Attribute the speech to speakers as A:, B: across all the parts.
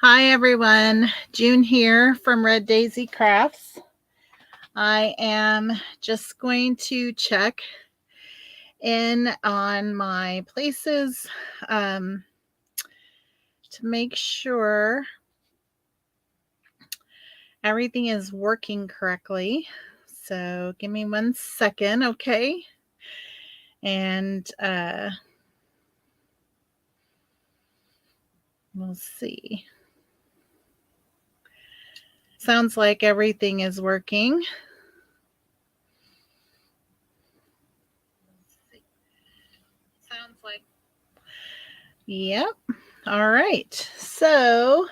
A: Hi everyone, June here from Red Daisy Crafts. I am just going to check in on my places to make sure everything is working correctly. So give me 1 second, okay? And we'll see. Sounds like everything is working. Yep. All right. So,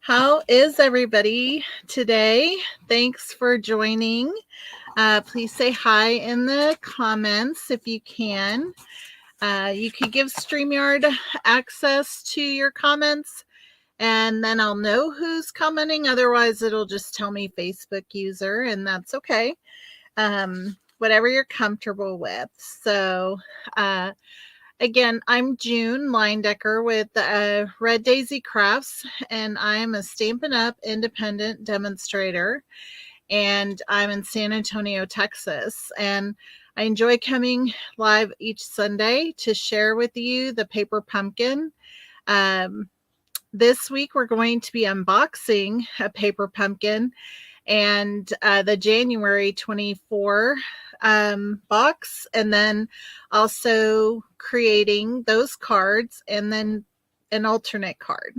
A: how is everybody today? Thanks for joining. Please say hi in the comments if you can. You could give StreamYard access to your comments, and then I'll know who's commenting. Otherwise, it'll just tell me Facebook user, and that's okay. Whatever you're comfortable with. So, again, I'm June Leindecker with Red Daisy Crafts, and I'm a Stampin' Up independent demonstrator, and I'm in San Antonio, Texas. And I enjoy coming live each Sunday to share with you the paper pumpkin. This week, we're going to be unboxing a paper pumpkin and the January 24 box, and then also creating those cards and then an alternate card.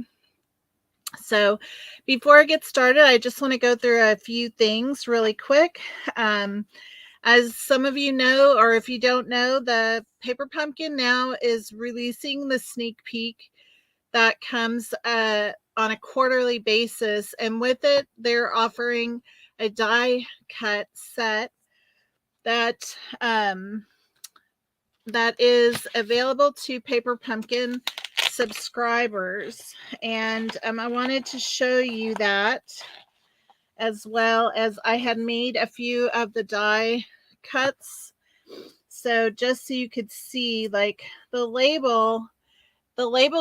A: So before I get started, I just want to go through a few things really quick. As some of you know, or if you don't know, the Paper Pumpkin now is releasing the sneak peek that comes on a quarterly basis. And with it, they're offering a die cut set that that is available to Paper Pumpkin subscribers. And I wanted to show you that, as well as I had made a few of the die cuts. So just so you could see, like, the label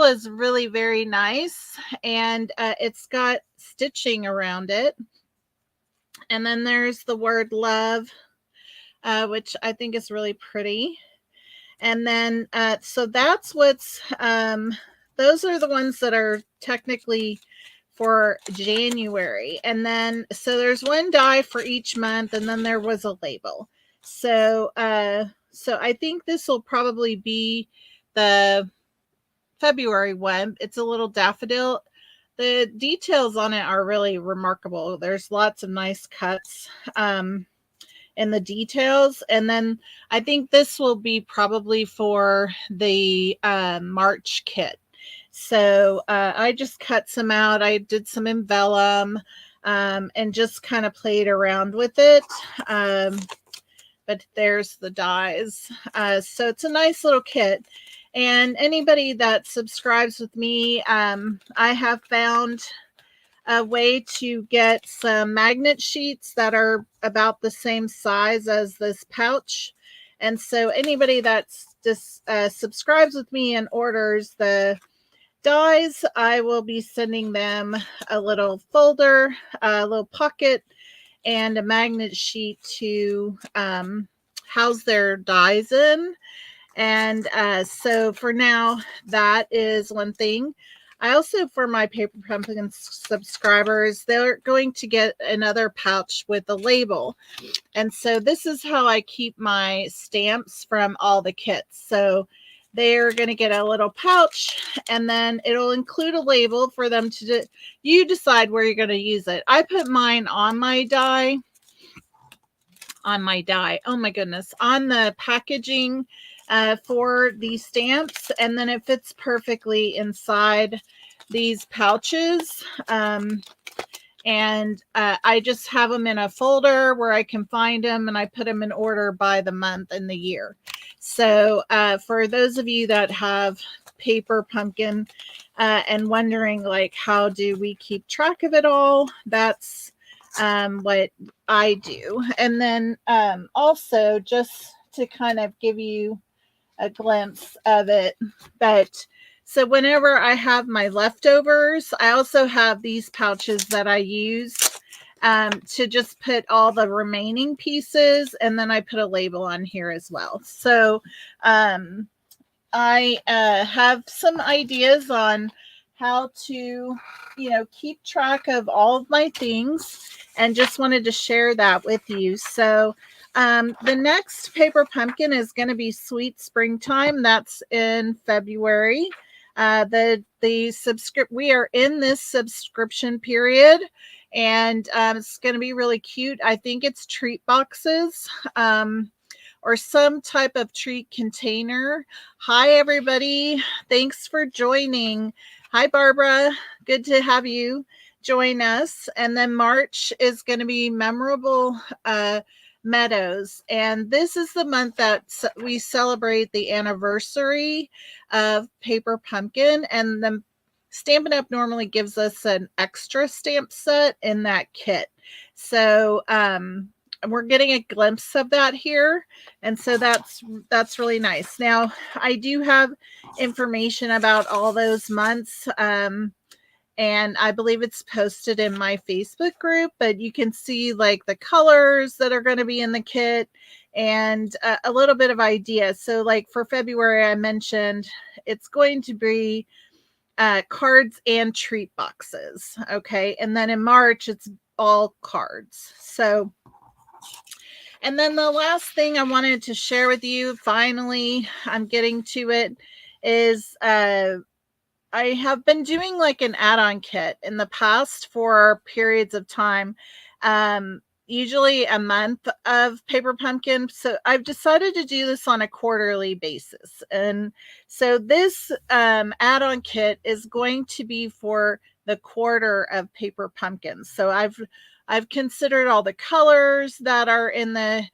A: is really very nice, and it's got stitching around it. And then there's the word love, which I think is really pretty. And then, so that's what's, those are the ones that are technically for January. And then, so there's one die for each month, and then there was a label. So, so I think this will probably be the February one. It's a little daffodil. The details on it are really remarkable. There's lots of nice cuts in the details. And then I think this will be probably for the March kit. So I just cut some out. I did some in vellum and just kind of played around with it. But there's the dies. So it's a nice little kit. And anybody that subscribes with me, I have found a way to get some magnet sheets that are about the same size as this pouch. And so anybody that's just subscribes with me and orders the dies, I will be sending them a little folder, a little pocket, and a magnet sheet to house their dies in. And so for now, that is one thing. I also, for my Paper Pumpkin subscribers, they're going to get another pouch with a label. And so this is how I keep my stamps from all the kits. So they're going to get a little pouch, and then it'll include a label for them to you decide where you're going to use it. I put mine on my die. Oh my goodness. On the packaging for these stamps, and then it fits perfectly inside these pouches. And I just have them in a folder where I can find them, and I put them in order by the month and the year. So for those of you that have Paper Pumpkin and wondering, like, how do we keep track of it all, that's what I do. And then also, just to kind of give you a glimpse of it, but So whenever I have my leftovers, I also have these pouches that I use to just put all the remaining pieces, and then I put a label on here as well. So I have some ideas on how to, keep track of all of my things, and just wanted to share that with you. So the next Paper Pumpkin is going to be Sweet Springtime. That's in February. We are in this subscription period, and it's going to be really cute. I think it's treat boxes. Or some type of treat container. Hi, everybody. Thanks for joining. Hi, Barbara. Good to have you join us. And then March is going to be Memorable Meadows. And this is the month that we celebrate the anniversary of Paper Pumpkin. And the Stampin' Up! Normally gives us an extra stamp set in that kit. So, we're getting a glimpse of that here, and so that's really nice. Now I do have information about all those months, and I believe it's posted in my Facebook group, but you can see like the colors that are going to be in the kit, and a little bit of idea. So like for February, I mentioned it's going to be cards and treat boxes. Okay, and then in March it's all cards. So, and then the last thing I wanted to share with you, finally, I'm getting to it, is I have been doing like an add-on kit in the past for periods of time, usually a month of Paper Pumpkin. So I've decided to do this on a quarterly basis. And so this add-on kit is going to be for the quarter of Paper Pumpkins. So I've considered all the colors that are in the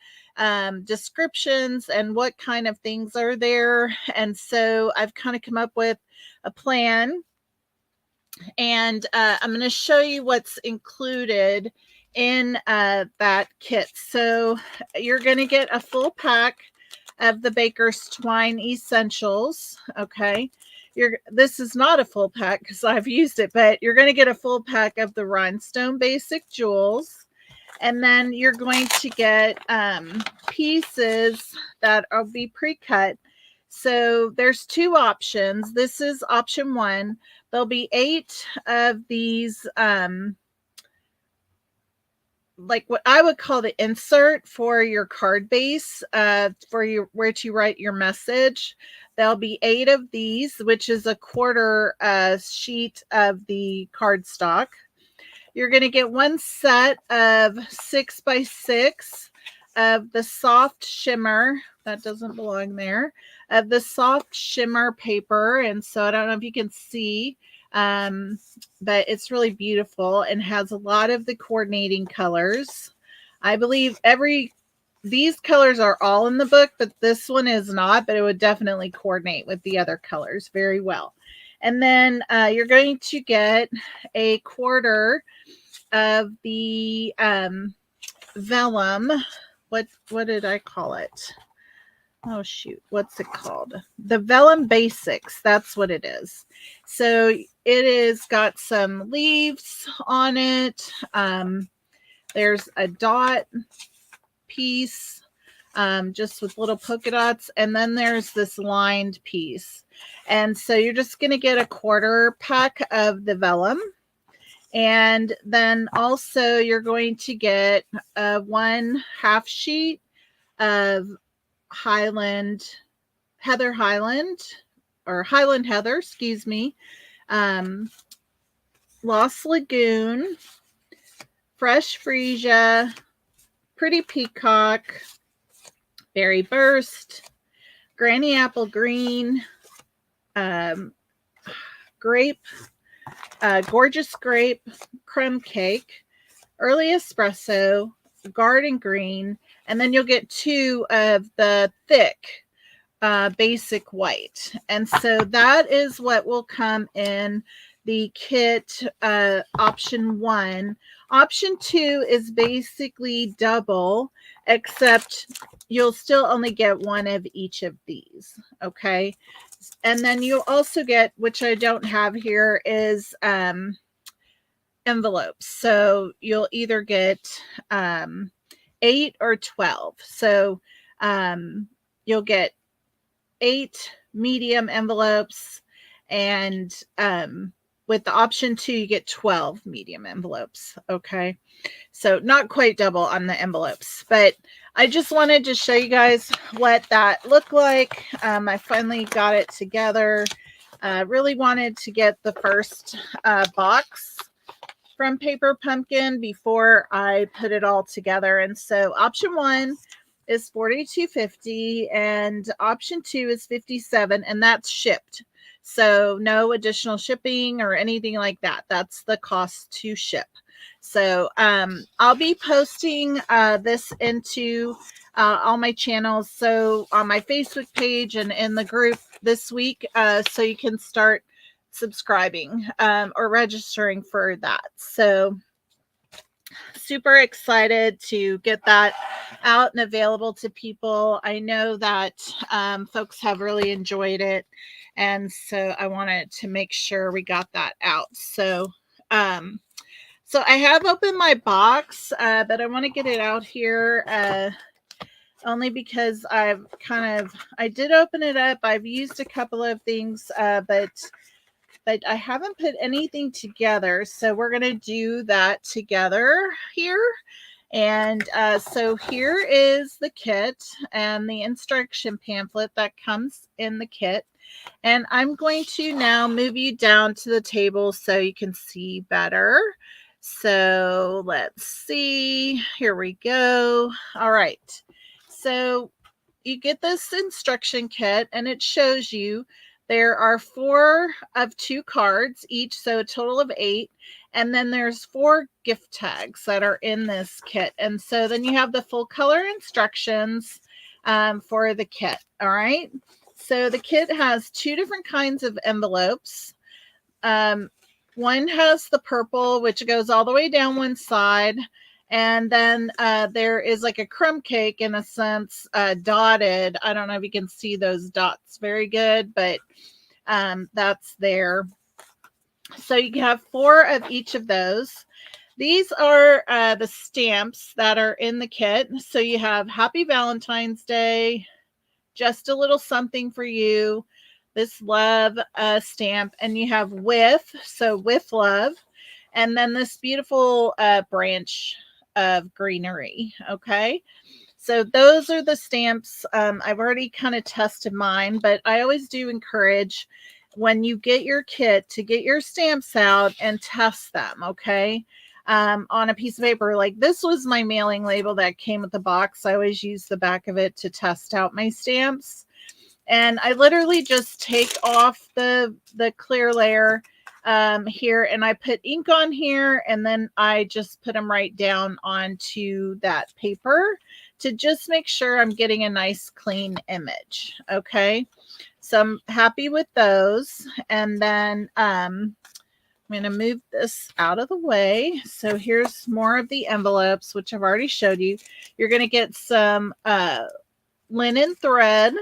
A: descriptions and what kind of things are there. And so I've kind of come up with a plan, and I'm going to show you what's included in that kit. So you're going to get a full pack of the Baker's Twine Essentials. Okay. This is not a full pack because I've used it, but you're going to get a full pack of the Rhinestone Basic Jewels. And then you're going to get pieces that will be pre-cut. So there's two options. This is option one. There'll be 8 of these, like what I would call the insert for your card base, for your where to write your message. There'll be 8 of these, which is a quarter sheet of the cardstock. You're going to get one set of 6x6 of the soft shimmer. That doesn't belong there. Of the soft shimmer paper. And so I don't know if you can see, but it's really beautiful and has a lot of the coordinating colors. I believe these colors are all in the book, but this one is not, but it would definitely coordinate with the other colors very well. And then you're going to get a quarter of the vellum. What did I call it? Oh shoot, what's it called? The Vellum Basics. That's what it is. So it is got some leaves on it. There's a dot piece, just with little polka dots, and then there's this lined piece. And so you're just going to get a quarter pack of the vellum. And then also you're going to get 1 half sheet of Highland Heather, excuse me, Lost Lagoon, Fresh Freesia, Pretty Peacock, Berry Burst, Granny Apple Green, Grape, Gorgeous Grape, Crumb Cake, Early Espresso, Garden Green, and then you'll get 2 of the thick basic white. And so that is what will come in the kit option 1. Option 2 is basically double, except you'll still only get 1 of each of these. Okay, And then you'll also get, which I don't have here, is envelopes. So you'll either get 8 or 12. So you'll get 8 medium envelopes, and with the option 2, you get 12 medium envelopes. Okay. So not quite double on the envelopes, but I just wanted to show you guys what that looked like. I finally got it together. Really wanted to get the first box from Paper Pumpkin before I put it all together. And so option 1 is $42.50 and option 2 is $57, and that's shipped. So no additional shipping or anything like that. That's the cost to ship. So I'll be posting this into all my channels. So on my Facebook page and in the group this week, so you can start subscribing or registering for that. So super excited to get that out and available to people. I know that folks have really enjoyed it, and so I wanted to make sure we got that out. So so I have opened my box, but I want to get it out here only because I did open it up. I've used a couple of things, but I haven't put anything together. So we're going to do that together here. And so here is the kit and the instruction pamphlet that comes in the kit. And I'm going to now move you down to the table so you can see better. So let's see. Here we go. All right. So you get this instruction kit and it shows you there are 4 of 2 cards each, so a total of 8. And then there's 4 gift tags that are in this kit. And so then you have the full color instructions for the kit. All right. So the kit has 2 different kinds of envelopes. One has the purple, which goes all the way down one side. And then there is like a crumb cake, in a sense, dotted. I don't know if you can see those dots very good, but that's there. So you have 4 of each of those. These are the stamps that are in the kit. So you have Happy Valentine's Day, Just a Little Something for You, this love stamp, and you have with, so with love, and then this beautiful branch of greenery. Okay. So those are the stamps. I've already kind of tested mine, but I always do encourage when you get your kit to get your stamps out and test them. Okay. On a piece of paper. Like this was my mailing label that came with the box. I always use the back of it to test out my stamps. And I literally just take off the clear layer here, and I put ink on here, and then I just put them right down onto that paper to just make sure I'm getting a nice clean image. Okay. So I'm happy with those. And then I'm going to move this out of the way. So here's more of the envelopes, which I've already showed you. You're going to get some linen thread.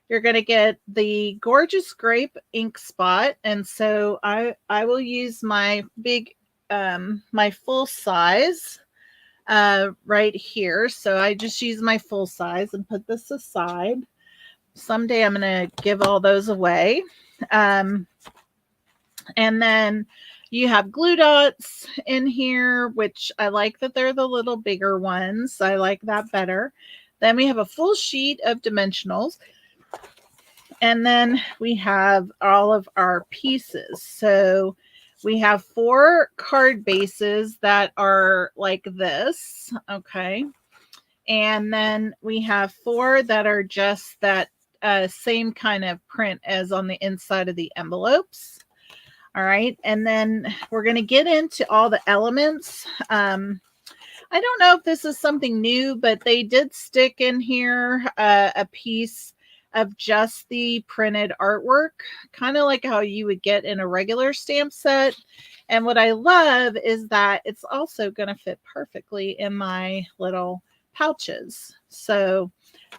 A: You're going to get the gorgeous grape ink spot. And so I will use my big, my full size right here. So I just use my full size and put this aside. Someday I'm going to give all those away. And then you have glue dots in here, which I like that they're the little bigger ones. I like that better. Then we have a full sheet of dimensionals. And then we have all of our pieces. So we have 4 card bases that are like this. Okay. And then we have 4 that are just that same kind of print as on the inside of the envelopes. All right. And then we're going to get into all the elements. I don't know if this is something new, but they did stick in here a piece of just the printed artwork, kind of like how you would get in a regular stamp set. And what I love is that it's also going to fit perfectly in my little pouches. So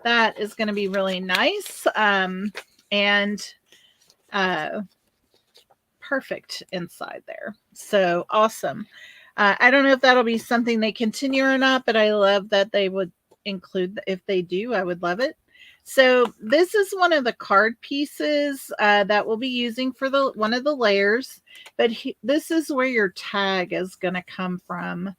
A: that is going to be really nice. and perfect inside there. So awesome. I don't know if that'll be something they continue or not, but I love that they would include, if they do, I would love it. So this is one of the card pieces that we'll be using for the one of the layers, but this is where your tag is going to come from.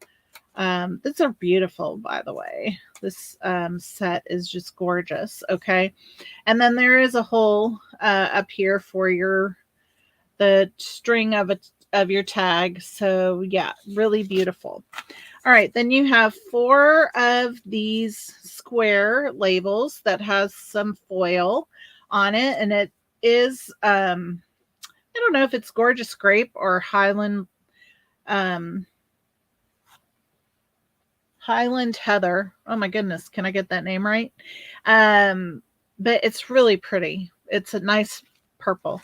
A: These are beautiful, by the way. This set is just gorgeous. Okay, and then there is a hole up here for the string of your tag. So yeah, really beautiful. All right, then you have 4 of these square labels that has some foil on it, and it is I don't know if it's Gorgeous Grape or Highland Heather. Oh my goodness, can I get that name right? But it's really pretty. It's a nice purple.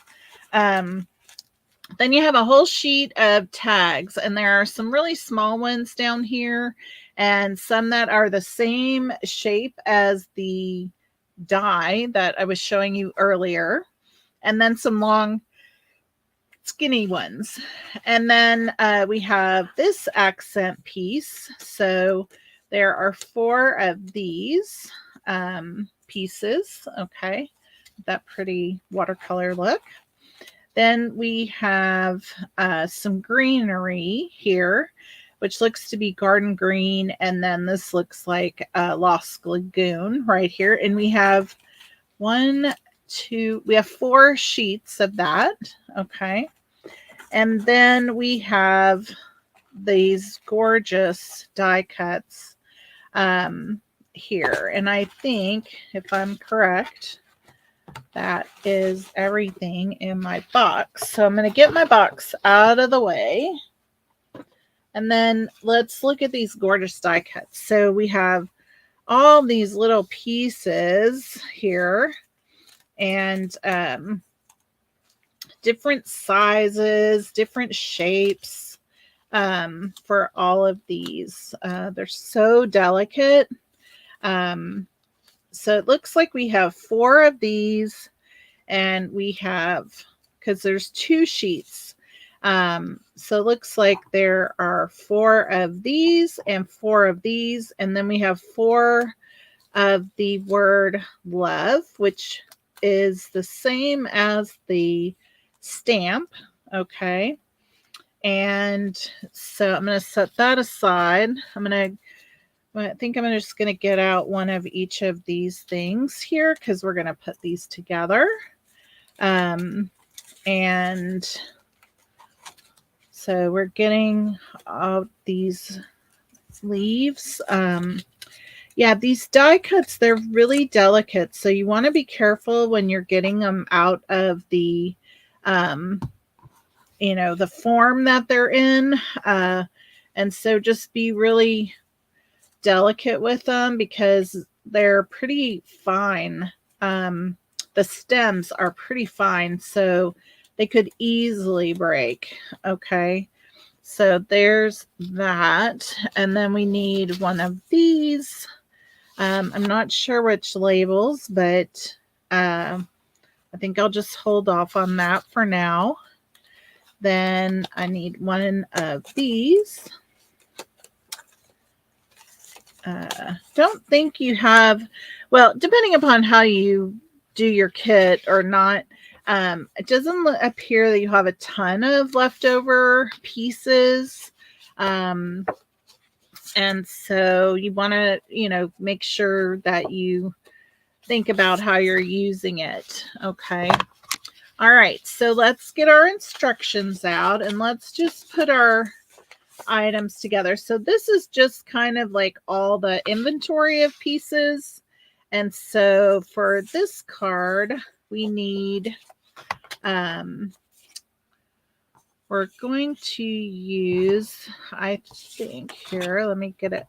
A: Then you have a whole sheet of tags, and there are some really small ones down here and some that are the same shape as the die that I was showing you earlier, and then some long skinny ones. And then we have this accent piece. So there are 4 of these pieces. Okay, that pretty watercolor look. Then we have some greenery here, which looks to be garden green. And then this looks like Lost Lagoon right here. And we have we have 4 sheets of that. Okay. And then we have these gorgeous die cuts here. And I think, if I'm correct, that is everything in my box. So I'm going to get my box out of the way. And then let's look at these gorgeous die cuts. So we have all these little pieces here, and different sizes, different shapes for all of these. They're so delicate. So it looks like we have 4 of these, and we have, because there's 2 sheets. So it looks like there are 4 of these and 4 of these, and then we have 4 of the word love, which is the same as the stamp. Okay. And so I'm going to set that aside. I think I'm just going to get out one of each of these things here, because we're going to put these together. And so we're getting out these leaves. Yeah, these die cuts, they're really delicate. So you want to be careful when you're getting them out of the, the form that they're in. And so just be really delicate with them, because they're pretty fine. The stems are pretty fine, so they could easily break. Okay, so there's that. And then we need one of these. I'm not sure which labels, but I think I'll just hold off on that for now. Then I need one of these. Don't think you have, well, depending upon how you do your kit or not, it doesn't appear that you have a ton of leftover pieces. And so you want to, make sure that you think about how you're using it. Okay. All right. So let's get our instructions out, and let's just put our items together. So this is just kind of like all the inventory of pieces. And so for this card, we need, we're going to use, I think here, let me get it.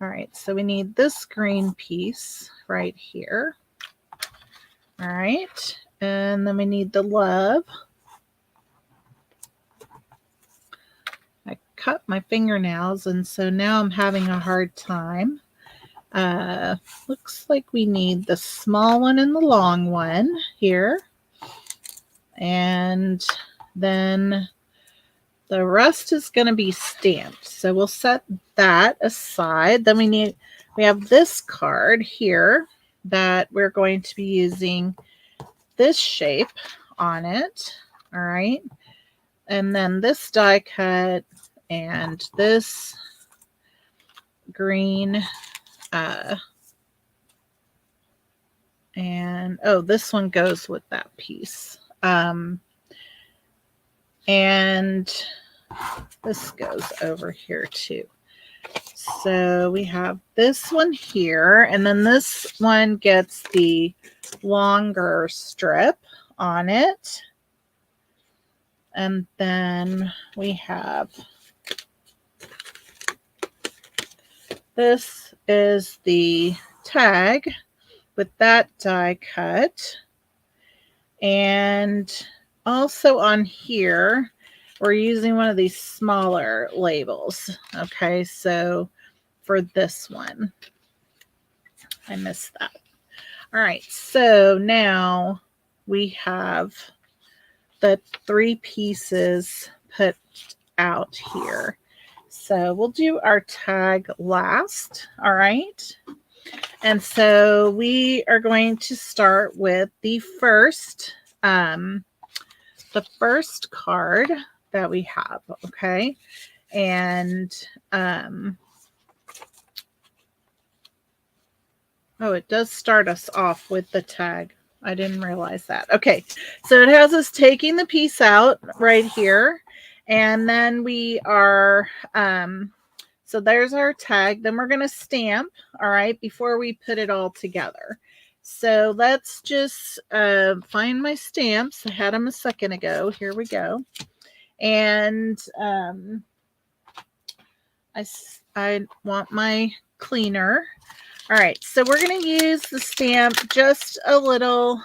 A: All right. So we need this green piece right here. All right. And then we need the love. I cut my fingernails, and so now I'm having a hard time. Looks like we need the small one and the long one here. And then the rest is going to be stamped. So we'll set that aside. Then we have this card here that we're going to be using this shape on it. All right. And then this die cut and this green and oh, this one goes with that piece. And this goes over here too. So we have this one here, and then this one gets the longer strip on it. And then we have this is the tag with that die cut. And also on here, we're using one of these smaller labels. Okay, so for this one, I missed that. All right, so now we have the 3 pieces put out here. So we'll do our tag last. All right. And so we are going to start with the first card that we have. Okay. And oh, it does start us off with the tag. I didn't realize that. Okay, so it has us taking the piece out right here. And then we are, so there's our tag. Then we're going to stamp, all right, before we put it all together. So let's just find my stamps. I had them a second ago. Here we go. And I want my cleaner. All right, so we're going to use the stamp Just a Little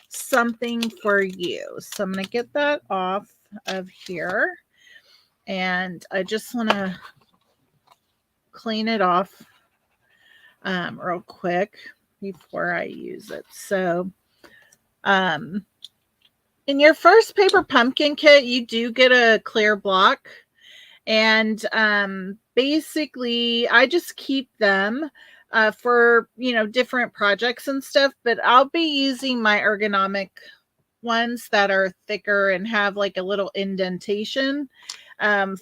A: Something for You. So I'm going to get that off of here. And I just want to clean it off real quick before I use it. So in your first paper pumpkin kit, you do get a clear block. And basically, I just keep them for, you know, different projects and stuff, but I'll be using my ergonomic ones that are thicker and have like a little indentation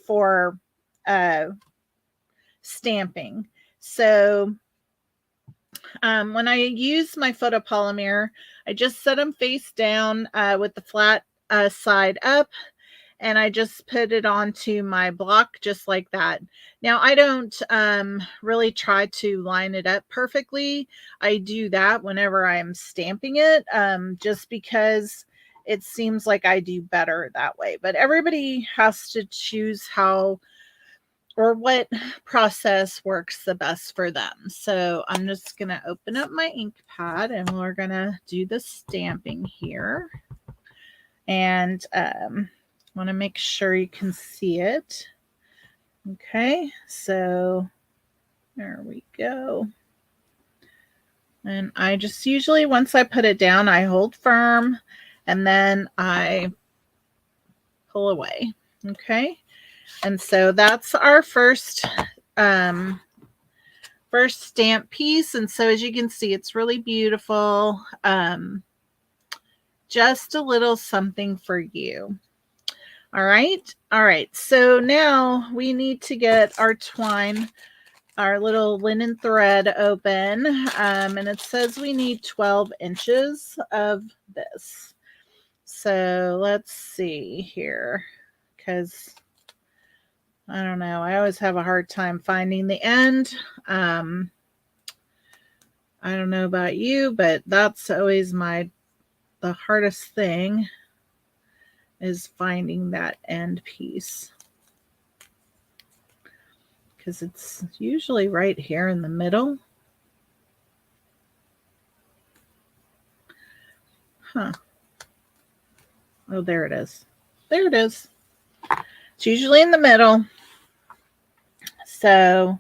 A: for stamping. So when I use my photopolymer, I just set them face down with the flat side up. And I just put it onto my block just like that. Now, I don't really try to line it up perfectly. I do that whenever I'm stamping it, just because it seems like I do better that way. But everybody has to choose how or what process works the best for them. So I'm just going to open up my ink pad and we're going to do the stamping here. And want to make sure you can see it. Okay, so there we go. And I just usually, once I put it down, I hold firm and then I pull away. Okay, and so that's our first stamp piece. And so as you can see, it's really beautiful. Just a little something for you. All right. All right. So now we need to get our twine, our little linen thread open. And it says we need 12 inches of this. So let's see here, because I don't know. I always have a hard time finding the end. I don't know about you, but that's always the hardest thing is finding that end piece, because it's usually right here in the middle. Huh. Oh, there it is. There it is. It's usually in the middle. So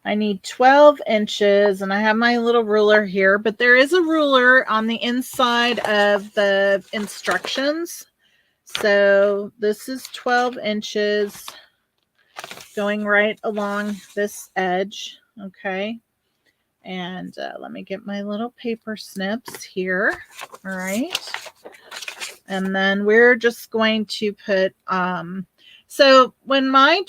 A: I need 12 inches, and I have my little ruler here, but there is a ruler on the inside of the instructions. So this is 12 inches going right along this edge. Okay. And let me get my little paper snips here. All right. And then we're just going to put, so when my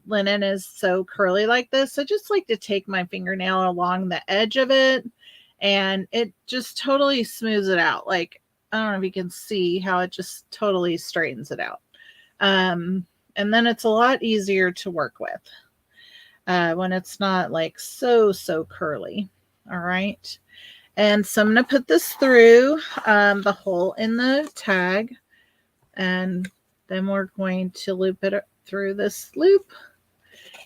A: linen is so curly like this, I just like to take my fingernail along the edge of it, and it just totally smooths it out. Like, I don't know if you can see how it just totally straightens it out. And then it's a lot easier to work with when it's not like so curly. All right. And so I'm going to put this through the hole in the tag, and then we're going to loop it through this loop,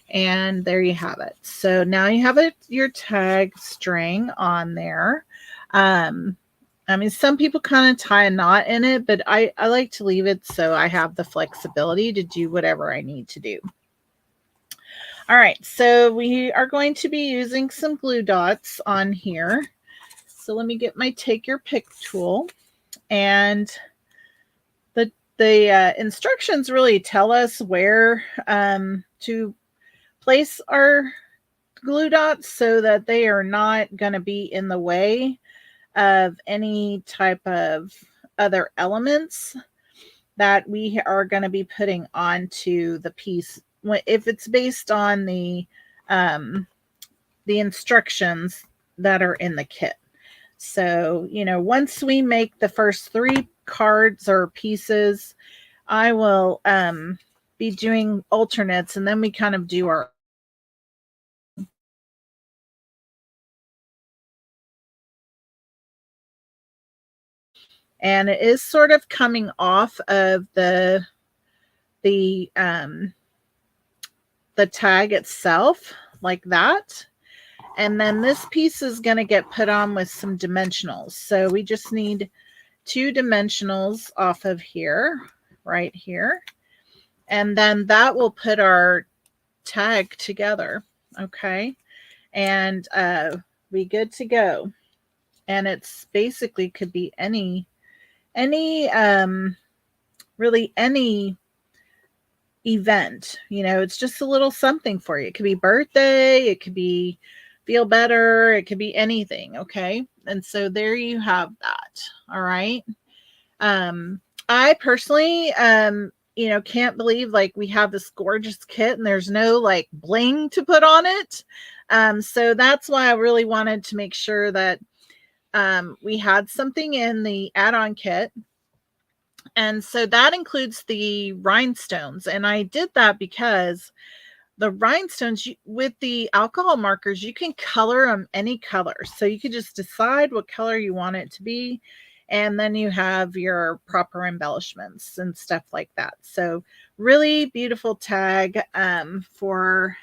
A: and there you have it. So now you have your tag string on there. I mean, some people kind of tie a knot in it, but I like to leave it so I have the flexibility to do whatever I need to do. All right, so we are going to be using some glue dots on here. So let me get my take your pick tool, and the instructions really tell us where to place our glue dots so that they are not going to be in the way of any type of other elements that we are going to be putting onto the piece. If it's based on the instructions that are in the kit. So, you know, once we make the first 3 cards or pieces, I will be doing alternates, and then we kind of do our and it is sort of coming off of the tag itself like that. And then this piece is going to get put on with some dimensionals. So we just need 2 dimensionals off of here, right here. And then that will put our tag together. Okay. And we good to go. And it's basically could be any really any event. You know, it's just a little something for you. It could be birthday, it could be feel better, it could be anything. Okay. And so there you have that. All right. I personally you know, can't believe like we have this gorgeous kit and there's no like bling to put on it. So that's why I really wanted to make sure that we had something in the add-on kit. And so that includes the rhinestones. And I did that because the rhinestones with the alcohol markers, you can color them any color. So you could just decide what color you want it to be. And then you have your proper embellishments and stuff like that. So really beautiful tag for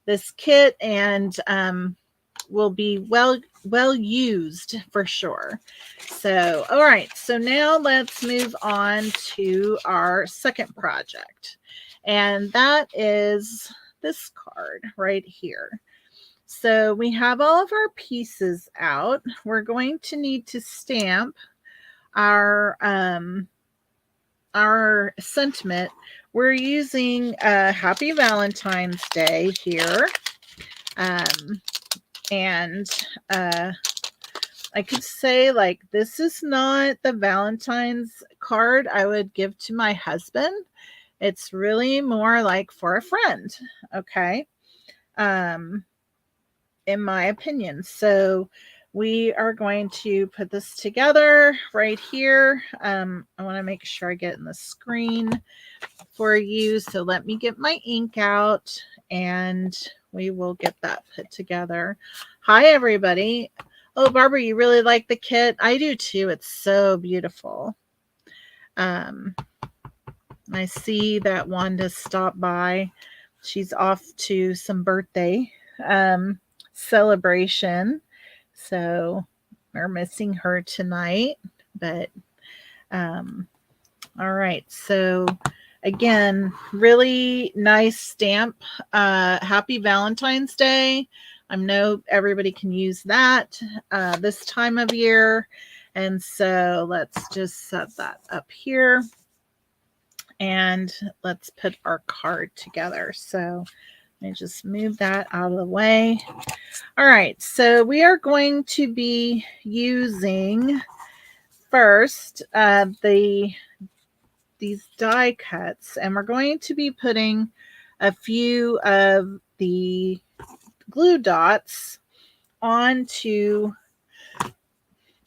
A: this kit, and will be well used for sure. So, all right. So now let's move on to our second project. And that is this card right here. So we have all of our pieces out. We're going to need to stamp our sentiment. We're using Happy Valentine's Day here. And I could say like this is not the Valentine's card I would give to my husband. It's really more like for a friend. Okay. In my opinion. So we are going to put this together right here. I want to make sure I get in the screen for you. So let me get my ink out and we will get that put together. Hi, everybody. Oh, Barbara, you really like the kit? I do too. It's so beautiful. I see that Wanda stopped by. She's off to some birthday celebration. So we're missing her tonight. But all right. So Again, really nice stamp. Happy Valentine's Day. I know everybody can use that this time of year. And so let's just set that up here. And let's put our card together. So let me just move that out of the way. All right, so we are going to be using first these die cuts, and we're going to be putting a few of the glue dots onto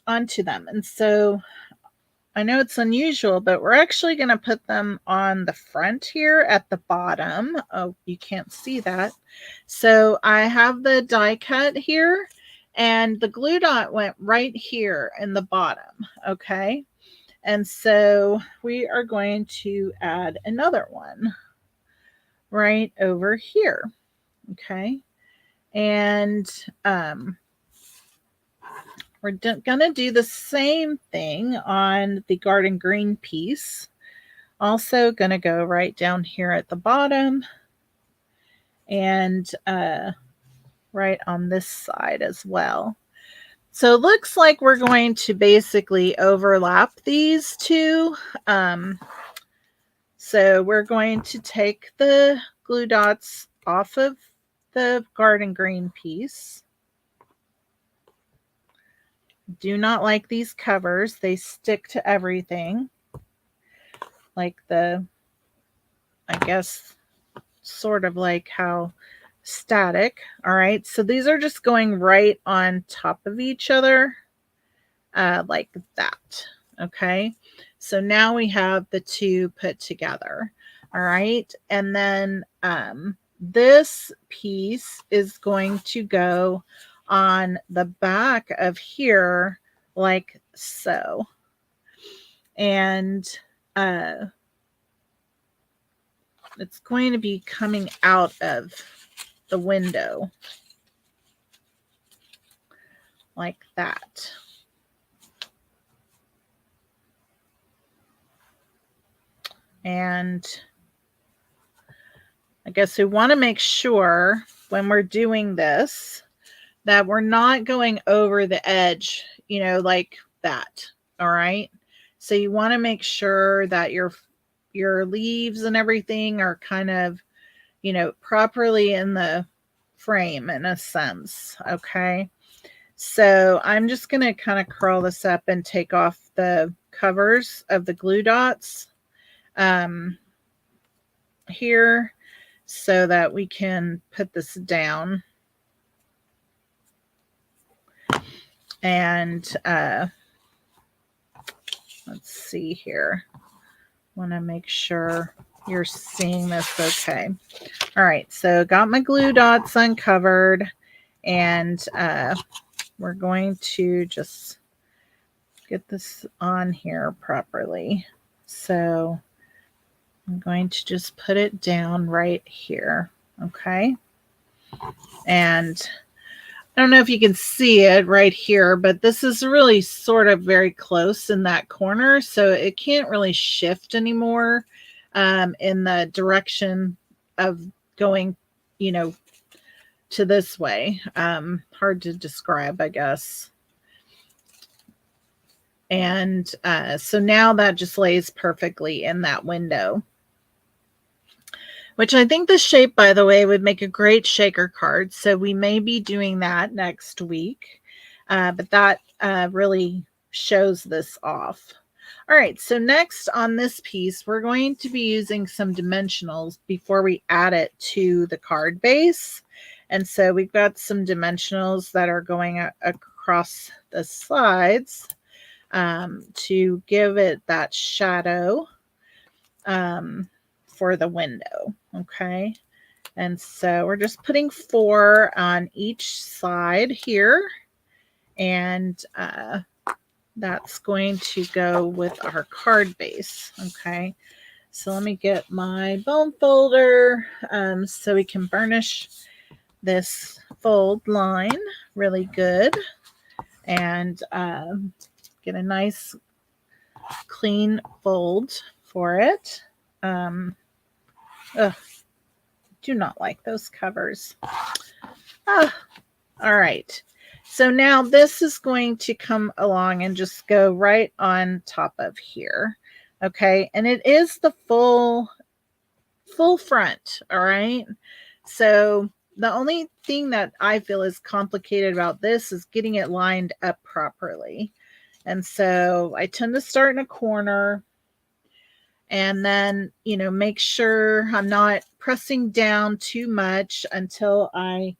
A: them. And so I know it's unusual, but we're actually going to put them on the front here at the bottom. Oh, you can't see that. So I have the die cut here, and the glue dot went right here in the bottom. Okay. And so we are going to add another one right over here. Okay. And we're going to do the same thing on the garden green piece. Also going to go right down here at the bottom and right on this side as well. So it looks like we're going to basically overlap these two. So we're going to take the glue dots off of the garden green piece. Do not like these covers. They stick to everything. Like I guess, sort of like how static. All right. So these are just going right on top of each other like that. Okay. So now we have the two put together. All right. And then this piece is going to go on the back of here like so. And it's going to be coming out of the window like that. And I guess we want to make sure when we're doing this that we're not going over the edge, like that. All right. So you want to make sure that your leaves and everything are kind of, properly in the frame in a sense. Okay. So I'm just going to kind of curl this up and take off the covers of the glue dots here so that we can put this down. And let's see here. Want to make sure you're seeing this okay. All right, so got my glue dots uncovered, and we're going to just get this on here properly. So I'm going to just put it down right here. Okay. And I don't know if you can see it right here, but this is really sort of very close in that corner. So it can't really shift anymore in the direction of going, to this way. Hard to describe, I guess. And so now that just lays perfectly in that window. Which I think the shape, by the way, would make a great shaker card. So we may be doing that next week. But that really shows this off. All right, so next on this piece, we're going to be using some dimensionals before we add it to the card base. And so we've got some dimensionals that are going across the sides to give it that shadow for the window. Okay. And so we're just putting 4 on each side here. And that's going to go with our card base. Okay. So let me get my bone folder so we can burnish this fold line really good and get a nice clean fold for it. Ugh, do not like those covers. Ah, all right. So now this is going to come along and just go right on top of here. Okay. And it is the full front. All right. So the only thing that I feel is complicated about this is getting it lined up properly. And so I tend to start in a corner and then, make sure I'm not pressing down too much until I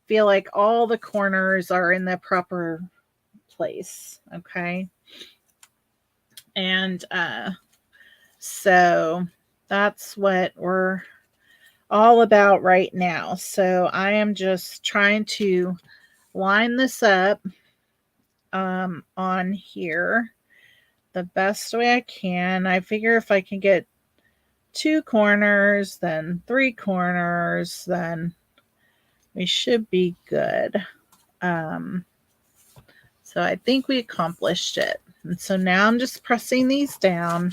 A: feel like all the corners are in the proper place. Okay. And so that's what we're all about right now. So I am just trying to line this up on here the best way I can. I figure if I can get 2 corners, then 3 corners, then we should be good. So I think we accomplished it. And so now I'm just pressing these down.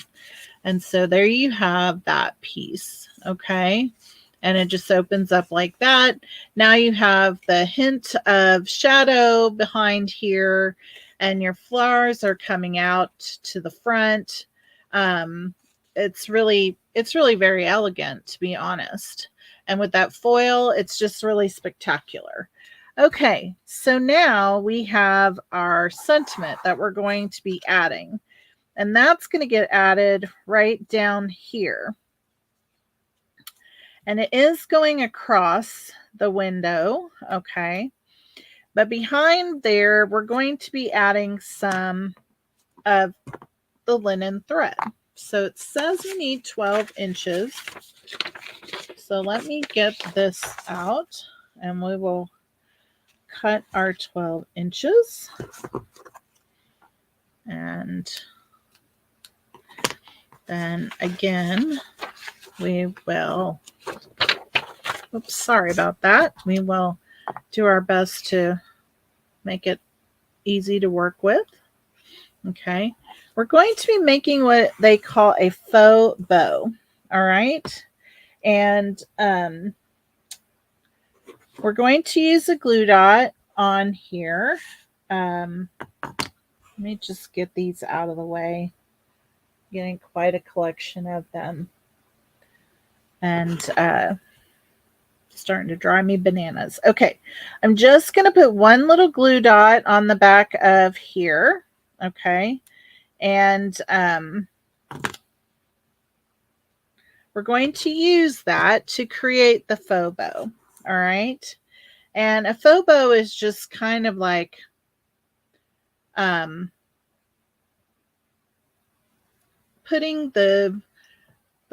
A: And so there you have that piece. Okay. And it just opens up like that. Now you have the hint of shadow behind here, and your flowers are coming out to the front. It's really very elegant, to be honest. And with that foil, it's just really spectacular. Okay, so now we have our sentiment that we're going to be adding. And that's going to get added right down here. And it is going across the window, okay? But behind there, we're going to be adding some of the linen thread. So it says you need 12 inches. So let me get this out and we will cut our 12 inches. And then again, we will, oops, sorry about that. We will do our best to make it easy to work with. Okay. We're going to be making what they call a faux bow. All right. And we're going to use a glue dot on here. Let me just get these out of the way. Getting quite a collection of them. And starting to drive me bananas. Okay, I'm just going to put one little glue dot on the back of here. Okay, and we're going to use that to create the faux bow. All right, and a faux bow is just kind of like putting the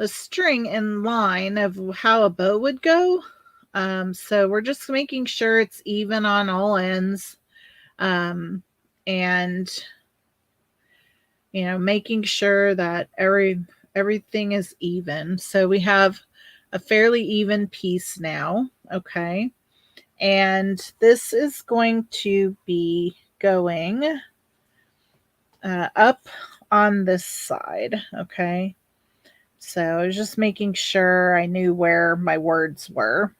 A: string in line of how a bow would go. So we're just making sure it's even on all ends, and making sure that everything is even. So we have a fairly even piece now. Okay, and this is going to be going up on this side. Okay. So I was just making sure I knew where my words were.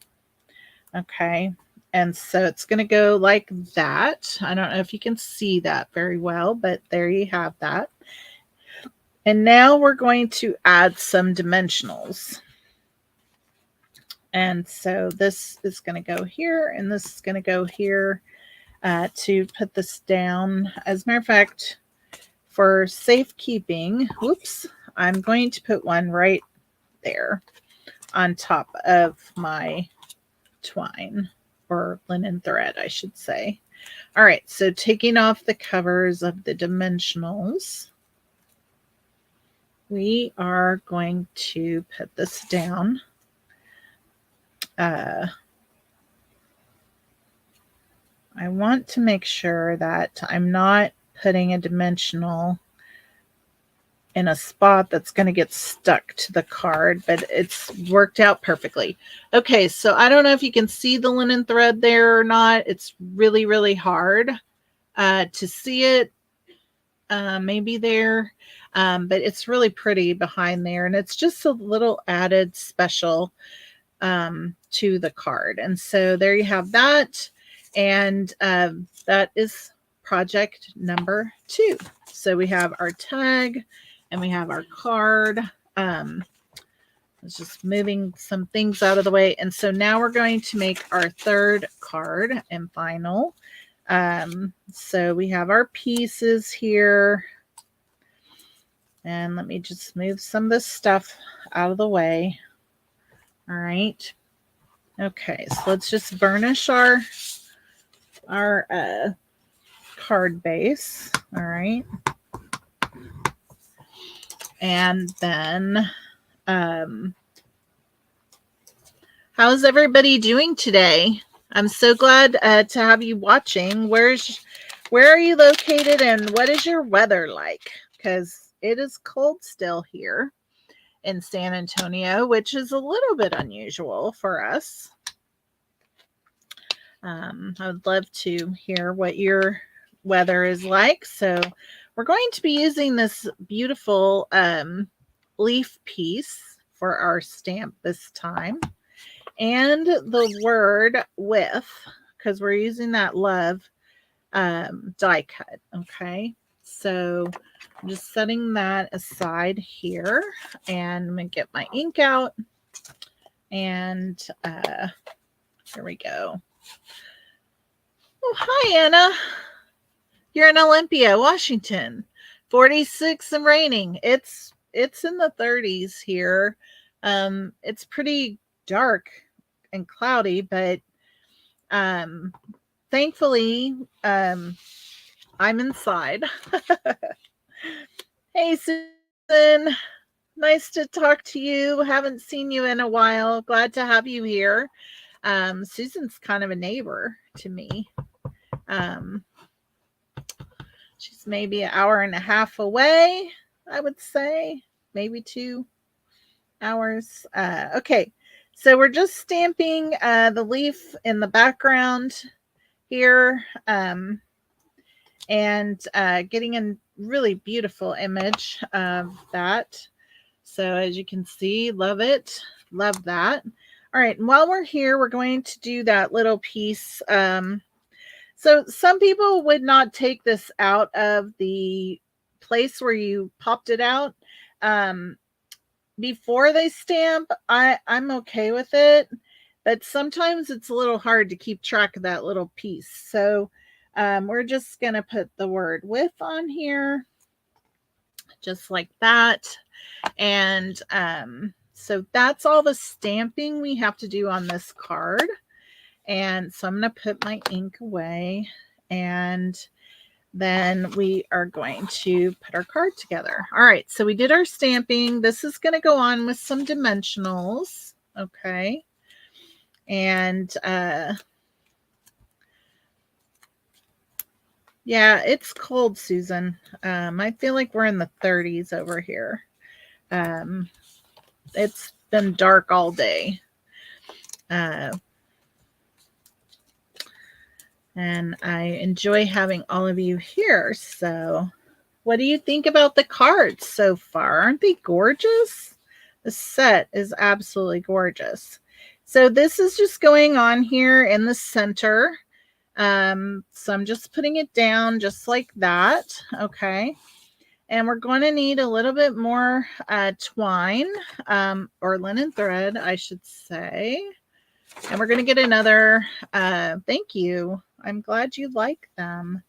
A: Okay. And so it's going to go like that. I don't know if you can see that very well, but there you have that. And now we're going to add some dimensionals. And so this is going to go here, and this is going to go here to put this down. As a matter of fact, for safekeeping, whoops, I'm going to put one right there on top of my twine, or linen thread, I should say. All right, so taking off the covers of the dimensionals, we are going to put this down. I want to make sure that I'm not putting a dimensional in a spot that's going to get stuck to the card, but it's worked out perfectly. Okay, so I don't know if you can see the linen thread there or not. It's really, really hard to see it. Maybe there. But it's really pretty behind there, and it's just a little added special to the card. And so there you have that. And that is project number 2. So we have our tag and we have our card. It's just moving some things out of the way. And so now we're going to make our 3rd card and final. So we have our pieces here. And let me just move some of this stuff out of the way. All right. Okay, so let's just burnish our card base. All right. And then how's everybody doing today? I'm so glad to have you watching. Where are you located and what is your weather like? Because it is cold still here in San Antonio, which is a little bit unusual for us. I would love to hear what your weather is like. So we're going to be using this beautiful leaf piece for our stamp this time. And the word with, because we're using that love die cut. Okay. So I'm just setting that aside here, and I'm going to get my ink out. And here we go. Oh, hi, Anna. You're in Olympia, Washington. 46 and raining. It's in the 30s here. It's pretty dark and cloudy, but thankfully I'm inside. Hey, Susan. Nice to talk to you. Haven't seen you in a while. Glad to have you here. Susan's kind of a neighbor to me. She's maybe an hour and a half away, I would say, maybe 2 hours. Okay, so we're just stamping the leaf in the background here, and getting a really beautiful image of that. So as you can see, love it. Love that. All right, and while we're here, we're going to do that little piece. So some people would not take this out of the place where you popped it out before they stamp. I'm okay with it, but sometimes it's a little hard to keep track of that little piece. So we're just going to put the word with on here, just like that. And so that's all the stamping we have to do on this card. And so I'm going to put my ink away, and then we are going to put our card together. All right, so we did our stamping. This is going to go on with some dimensionals. Okay. And yeah, it's cold, Susan. I feel like we're in the 30s over here. It's been dark all day. And I enjoy having all of you here. So what do you think about the cards so far? Aren't they gorgeous? The set is absolutely gorgeous. So this is just going on here in the center. So I'm just putting it down just like that. Okay. And we're going to need a little bit more twine, or linen thread, I should say. And we're going to get another, thank you. I'm glad you like them.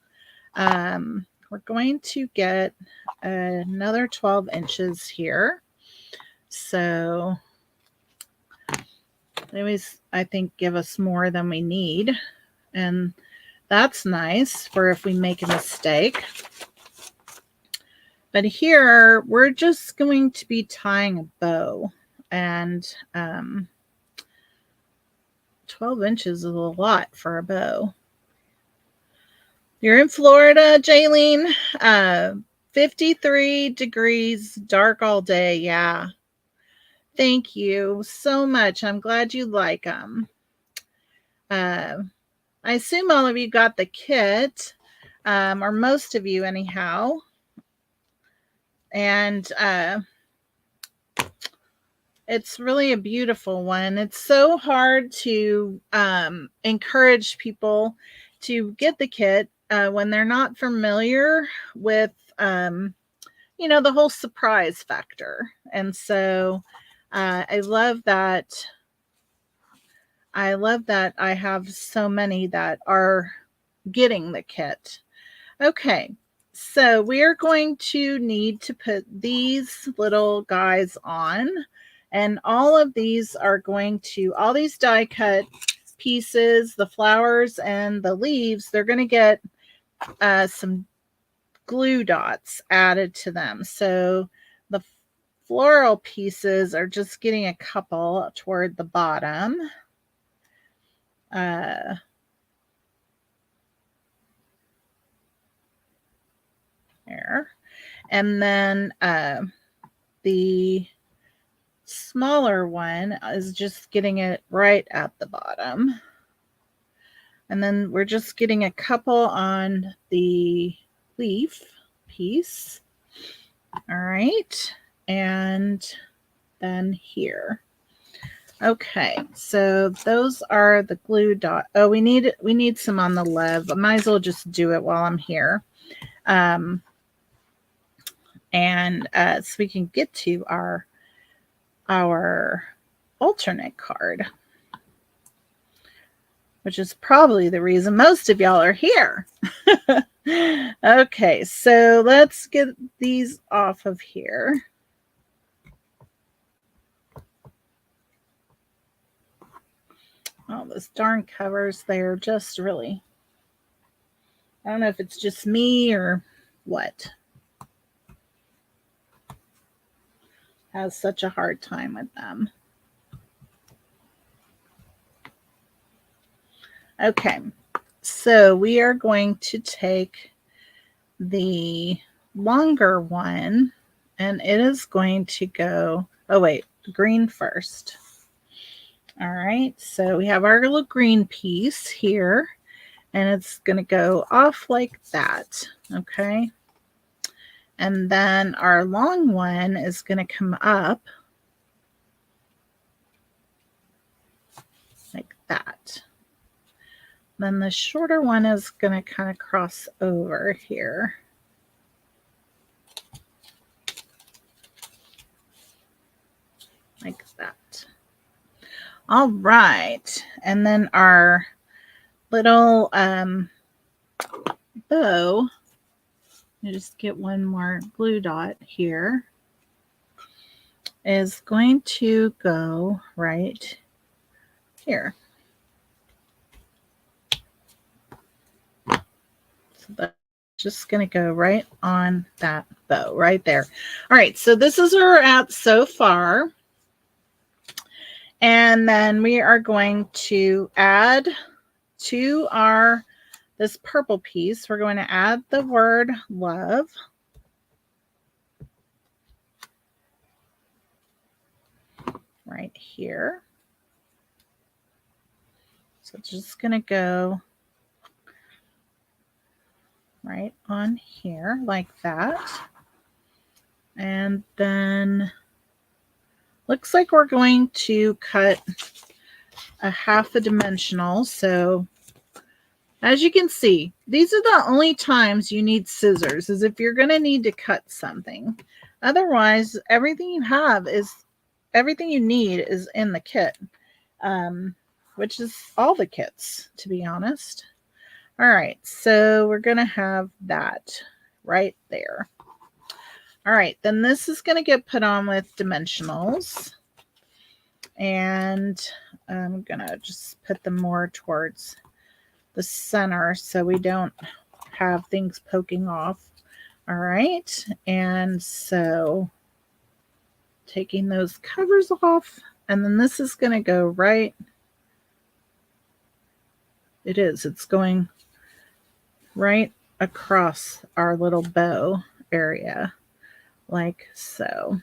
A: We're going to get another 12 inches here. So they always, I think, give us more than we need. And that's nice for if we make a mistake. But here, we're just going to be tying a bow. And 12 inches is a lot for a bow. You're in Florida, Jaylene. 53 degrees, dark all day. Yeah. Thank you so much. I'm glad you like them. I assume all of you got the kit, or most of you anyhow. And it's really a beautiful one. It's so hard to encourage people to get the kit when they're not familiar with, the whole surprise factor. And so I love that. I love that I have so many that are getting the kit. Okay, so we are going to need to put these little guys on, and all of these are going to, all these die cut pieces, the flowers and the leaves, they're going to get some glue dots added to them. So the floral pieces are just getting a couple toward the bottom. There. And then the smaller one is just getting it right at the bottom. And then we're just getting a couple on the leaf piece. All right. And then here. Okay, so those are the glue dot. Oh, we need some on the lev. I might as well just do it while I'm here. And so we can get to our alternate card, which is probably the reason most of y'all are here. Okay, so let's get these off of here. Oh, those darn covers, they're just really, I don't know if it's just me or what. Has such a hard time with them. Okay, so we are going to take the longer one, and it is going to go, oh wait, green first. All right, so we have our little green piece here, and it's going to go off like that, okay? And then our long one is going to come up like that. Then the shorter one is going to kind of cross over here. Like that. All right. And then our little bow, you just get one more glue dot here, is going to go right here. So that's just going to go right on that bow right there. All right, so this is where we're at so far. And then we are going to add to this purple piece, we're going to add the word love. Right here. So it's just going to go right on here like that. And then looks like we're going to cut a half a dimensional. So as you can see, these are the only times you need scissors, is if you're going to need to cut something. Otherwise, everything you need is in the kit, which is all the kits, to be honest. All right, so we're going to have that right there. All right, then this is going to get put on with dimensionals. And I'm going to just put them more towards the center so we don't have things poking off. All right, and so taking those covers off, and then this is going to go right. It's going right across our little bow area, like so.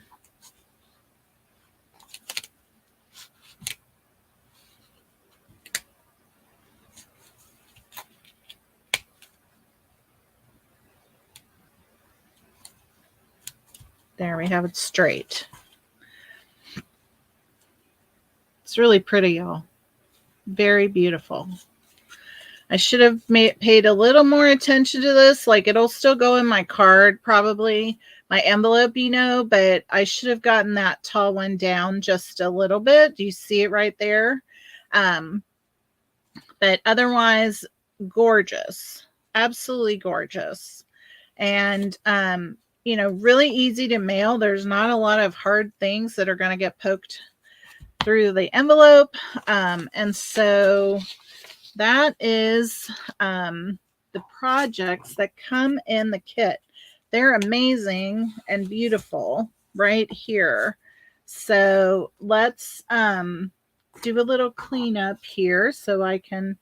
A: There we have it straight. It's really pretty, y'all. Very beautiful. I should have paid a little more attention to this. Like, it'll still go in my card, probably, my envelope, you know, but I should have gotten that tall one down just a little bit. Do you see it right there? But otherwise, gorgeous. Absolutely gorgeous. And, you know, really easy to mail. There's not a lot of hard things that are going to get poked through the envelope. And so that is the projects that come in the kit. They're amazing and beautiful right here. So let's do a little cleanup here so I can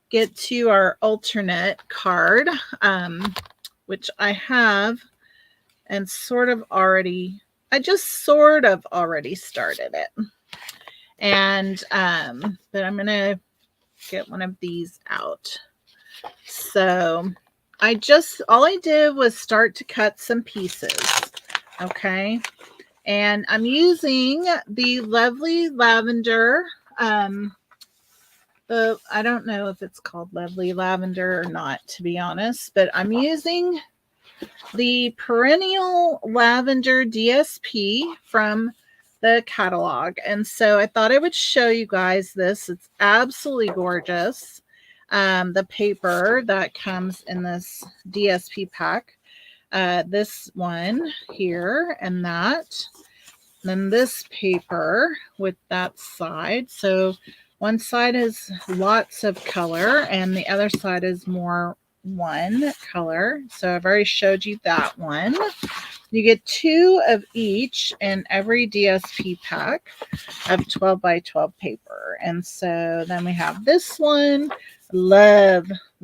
A: get to our alternate card, which I have and sort of already, I just sort of already started it. And, but I'm going to get one of these out. So all I did was start to cut some pieces. Okay. And I'm using the Lovely Lavender. I don't know if it's called Lovely Lavender or not, to be honest, but I'm using the Perennial Lavender DSP from the catalog. And so I thought I would show you guys this. It's absolutely gorgeous. The paper that comes in this DSP pack. This one here and that. Then this paper with that side. So one side is lots of color and the other side is more one color. So I've already showed you that one. You get 2 of each in every DSP pack of 12 by 12 paper. And so then we have this one. I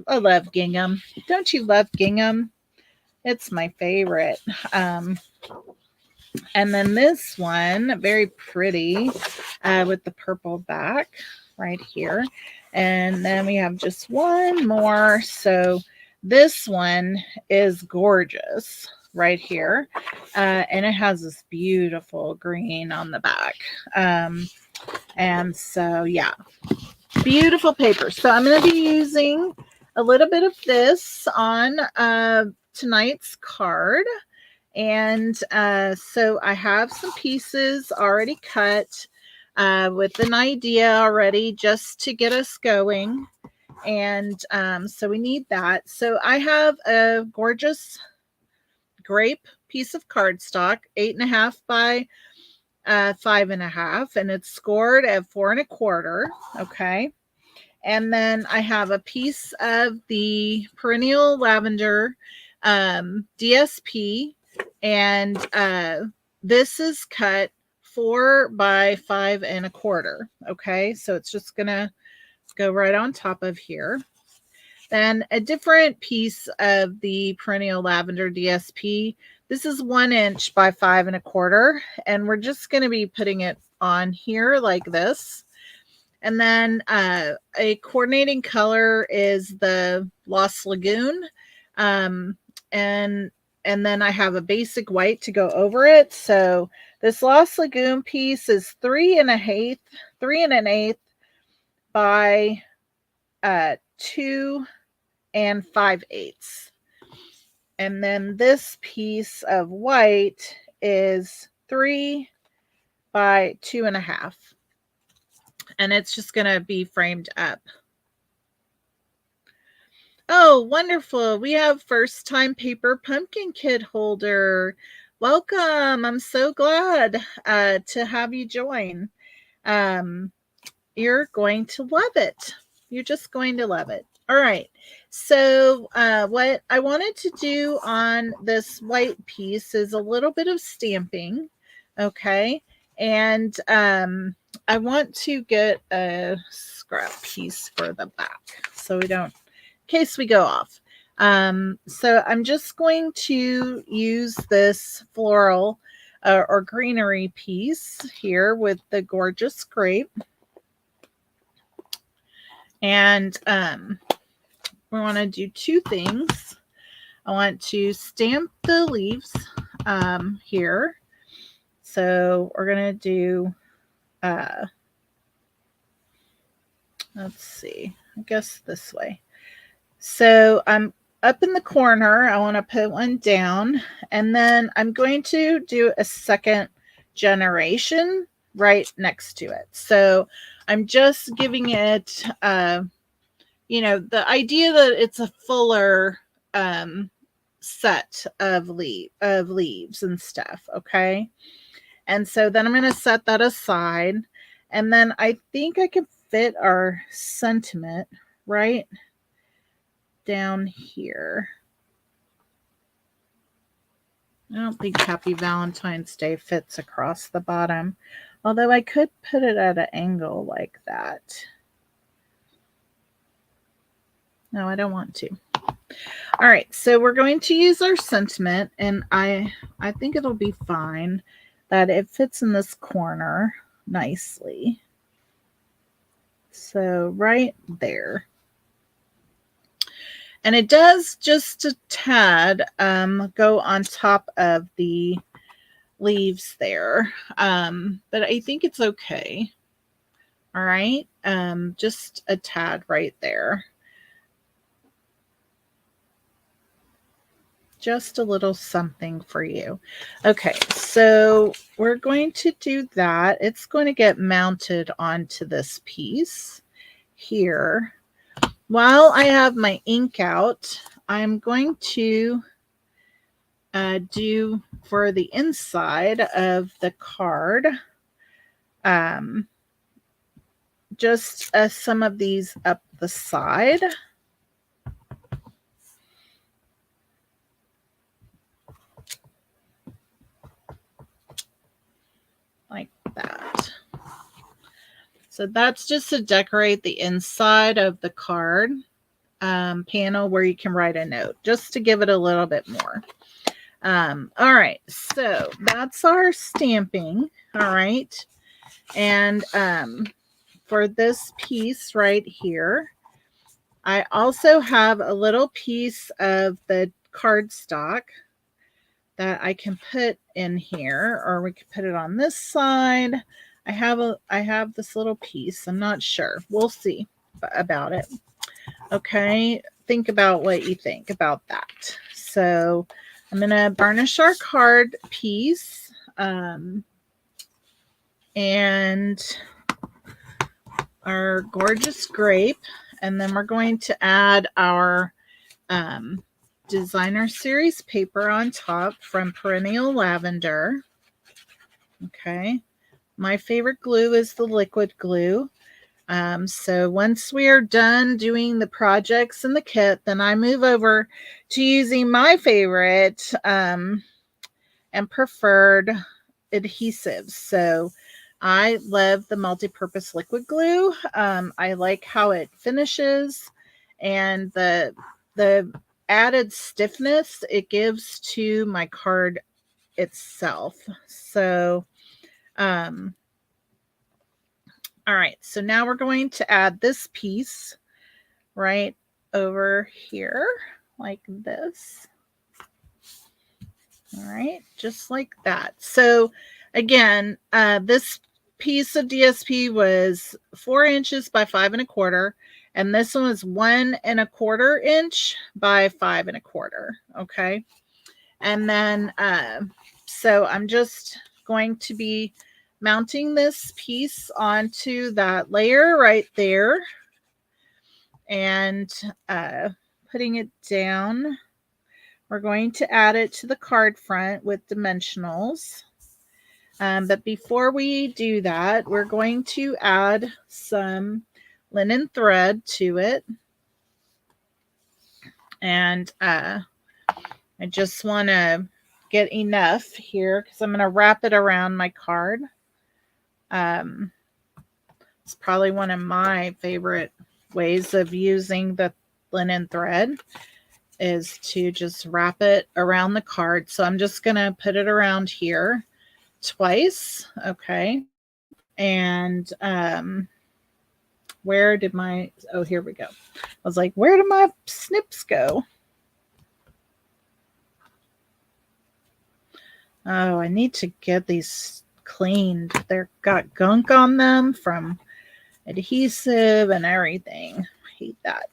A: love gingham. Don't you love gingham? It's my favorite. And then this one, very pretty, with the purple back right here. And then we have just one more. So this one is gorgeous right here. And it has this beautiful green on the back. And so, yeah, beautiful paper. So I'm going to be using a little bit of this on tonight's card. And so I have some pieces already cut with an idea already just to get us going. And so we need that. So I have a gorgeous grape piece of cardstock, 8.5 by 5.5, and it's scored at 4 1/4. Okay. And then I have a piece of the Perennial Lavender DSP, and this is cut 4 by 5 1/4. Okay, so it's just gonna go right on top of here. Then a different piece of the Perennial Lavender DSP. This is 1 inch by 5 1/4, and we're just going to be putting it on here like this. And then a coordinating color is the Lost Lagoon. And then I have a basic white to go over it. So this Lost Lagoon piece is 3 1/8 by 2 5/8. And then this piece of white is 3 by 2.5. And it's just going to be framed up. Oh, wonderful. We have first time Paper Pumpkin kit holder. Welcome. I'm so glad to have you join. You're going to love it. You're just going to love it. All right. So what I wanted to do on this white piece is a little bit of stamping. Okay. And I want to get a scrap piece for the back so we don't, in case we go off. So I'm just going to use this floral or greenery piece here with the gorgeous grape. And we want to do 2 things. I want to stamp the leaves here. So we're going to do, let's see, I guess this way. So I'm up in the corner. I want to put one down, and then I'm going to do a second generation right next to it. So I'm just giving it, the idea that it's a fuller set of leaves and stuff. Okay. And so then I'm going to set that aside. And then I think I can fit our sentiment right down here. I don't think Happy Valentine's Day fits across the bottom, although I could put it at an angle like that. No, I don't want to. All right, so we're going to use our sentiment, and I think it'll be fine that it fits in this corner nicely. So right there. And it does just a tad go on top of the leaves there. But I think it's okay. All right. Just a tad right there. Just a little something for you. Okay, so we're going to do that. It's going to get mounted onto this piece here. While I have my ink out, I'm going to do for the inside of the card, just some of these up the side. Like that. So that's just to decorate the inside of the card panel where you can write a note, just to give it a little bit more. All right, so that's our stamping. All right, and for this piece right here, I also have a little piece of the cardstock that I can put in here, or we could put it on this side. I have this little piece. I'm not sure. We'll see about it. Okay, think about what you think about that. So I'm going to burnish our card piece, and our gorgeous grape, and then we're going to add our designer series paper on top from Perennial Lavender. Okay, my favorite glue is the liquid glue. So once we are done doing the projects in the kit, then I move over to using my favorite and preferred adhesives. So I love the multi-purpose liquid glue. I like how it finishes, and the added stiffness it gives to my card itself. So all right, so now we're going to add this piece right over here like this. All right, just like that. So again, this piece of DSP was 4 inches by 5 1/4, and this one was 1 1/4 inch by 5 1/4. Okay, and then so I'm just going to be mounting this piece onto that layer right there, and putting it down. We're going to add it to the card front with dimensionals. But before we do that, we're going to add some linen thread to it. And I just want to get enough here because I'm going to wrap it around my card. It's probably one of my favorite ways of using the linen thread is to just wrap it around the card. So I'm just going to put it around here twice. Okay. And where did my, oh, here we go. I was like, where did my snips go? Oh, I need to get these cleaned. They've got gunk on them from adhesive and everything. I hate that.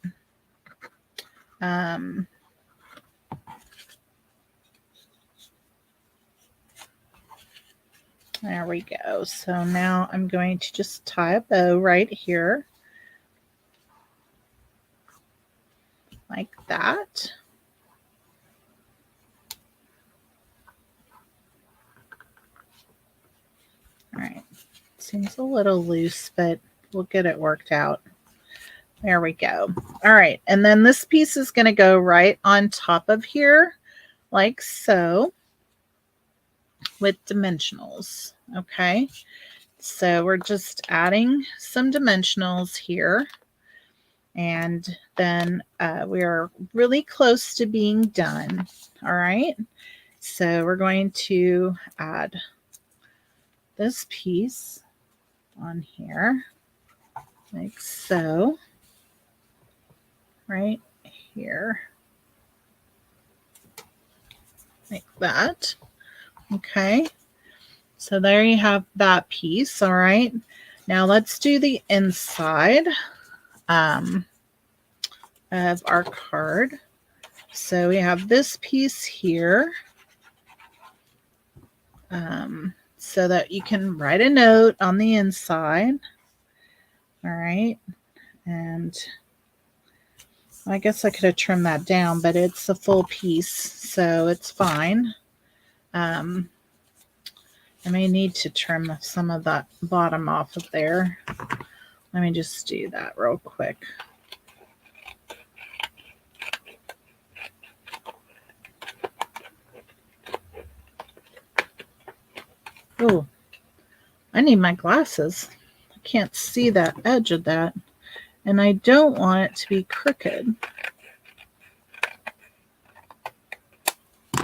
A: There we go. So now I'm going to just tie a bow right here. Like that. All right. Seems a little loose, but we'll get it worked out. There we go. All right. And then this piece is going to go right on top of here, like so, with dimensionals. Okay. So we're just adding some dimensionals here. And then we're really close to being done. All right. So we're going to add this piece on here, like so, right here, like that. Okay. So there you have that piece. All right. Now let's do the inside of our card. So we have this piece here, so that you can write a note on the inside. All right. And I guess I could have trimmed that down, but it's a full piece, so it's fine. I may need to trim some of that bottom off of there. Let me just do that real quick. Oh, I need my glasses. I can't see that edge of that. And I don't want it to be crooked.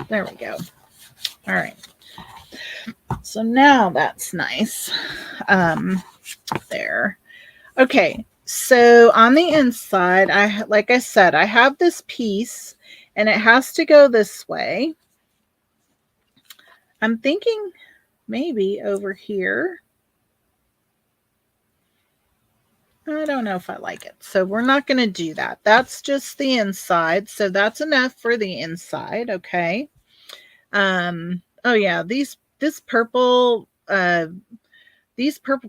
A: There we go. All right. So now that's nice. There. Okay. So on the inside, like I said, I have this piece and it has to go this way. I'm thinking maybe over here. I don't know if I like it. So we're not going to do that. That's just the inside. So that's enough for the inside. Okay. Oh yeah, these purple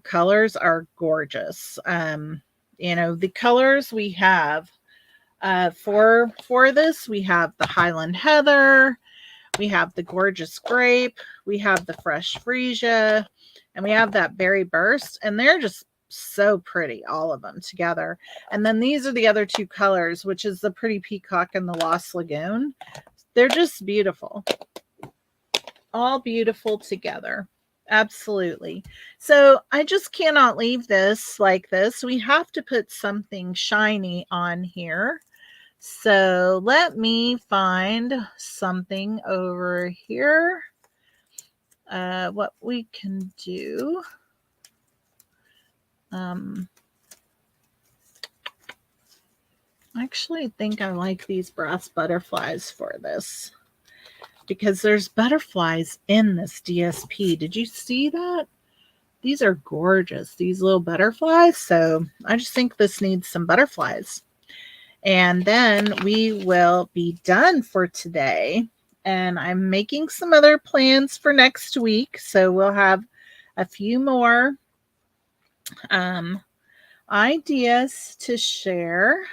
A: colors are gorgeous. You know, the colors we have for this, we have the Highland Heather, we have the gorgeous grape, we have the fresh freesia, and we have that berry burst, and they're just so pretty, all of them together. And then these are the other two colors, which is the pretty peacock and the Lost Lagoon. They're just beautiful. All beautiful together. Absolutely. So I just cannot leave this like this. We have to put something shiny on here. So let me find something over here. What we can do. I actually think I like these brass butterflies for this, because there's butterflies in this DSP. Did you see that? These are gorgeous, these little butterflies. So I just think this needs some butterflies. And then we will be done for today. And I'm making some other plans for next week. So we'll have a few more ideas to share.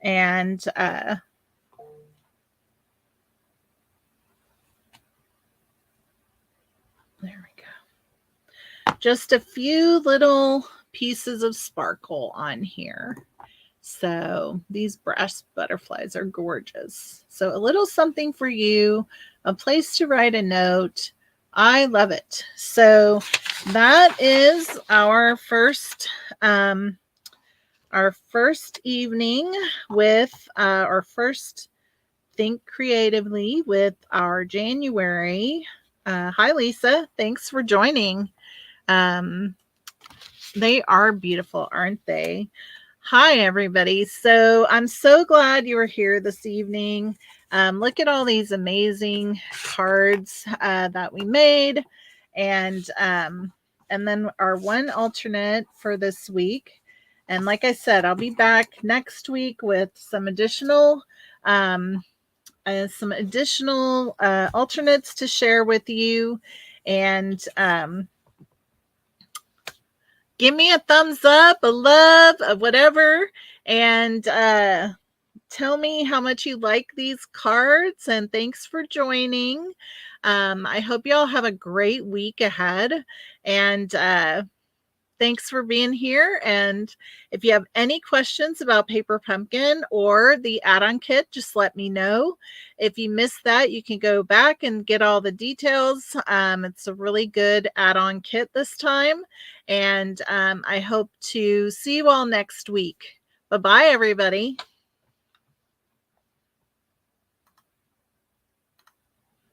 A: And there we go. Just a few little pieces of sparkle on here. So these brass butterflies are gorgeous. So a little something for you, a place to write a note. I love it. So that is our first evening with our first Think Creatively with our January. Hi, Lisa. Thanks for joining. They are beautiful, aren't they? Hi, everybody. So I'm so glad you were here this evening. Look at all these amazing cards that we made. And then our one alternate for this week. And like I said, I'll be back next week with um, some additional alternates to share with you. And give me a thumbs up, a love, a whatever, and tell me how much you like these cards. And thanks for joining. I hope y'all have a great week ahead. And thanks for being here. And if you have any questions about Paper Pumpkin or the add-on kit, just let me know. If you missed that, you can go back and get all the details. It's a really good add-on kit this time. And I hope to see you all next week. Bye-bye, everybody.